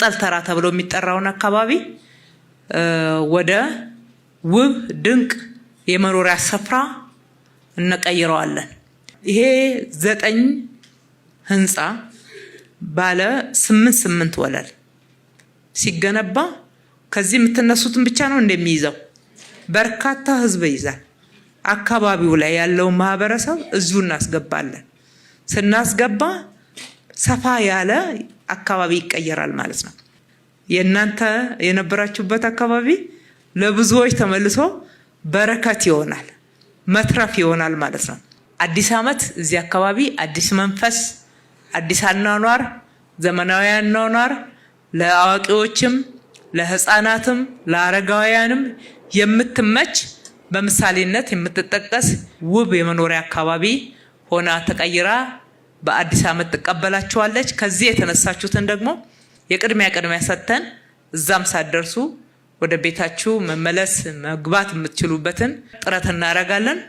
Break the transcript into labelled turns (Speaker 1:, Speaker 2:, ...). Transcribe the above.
Speaker 1: ቅጠል ተራ ተብሎ የሚጠራውን አካባቢ ወደ ውብ ድንቅ የመኖሪያ ስፍራ እንቀይረዋለን። ይሄ 9 ህንፃ ባለ 8 ወለል ሲገነባ ከዚህ የምትነሱትን ብቻ ነው እንደሚይዘው በርካታ ህዝብ ይይዛል። አካባቢው ላይ ያለው ማህበረሰብ እዚሁ እናስገባለን። ስናስገባ ሰፋ ያለ አካባቢ ይቀየራል ማለት ነው። የእናንተ የነበራችሁበት አካባቢ ለብዙዎች ተመልሶ በረከት ይሆናል፣ መትረፍ ይሆናል ማለት ነው። አዲስ ዓመት እዚህ አካባቢ አዲስ መንፈስ፣ አዲስ አኗኗር፣ ዘመናዊ አኗኗር ለአዋቂዎችም ለህፃናትም ለአረጋውያንም የምትመች በምሳሌነት የምትጠቀስ ውብ የመኖሪያ አካባቢ ሆና ተቀይራ በአዲስ ዓመት ተቀበላችኋለች። ከዚህ የተነሳችሁትን ደግሞ የቅድሚያ ሰጥተን እዛም ሳትደርሱ ወደ ቤታችሁ መመለስ መግባት የምትችሉበትን ጥረት እናደርጋለን።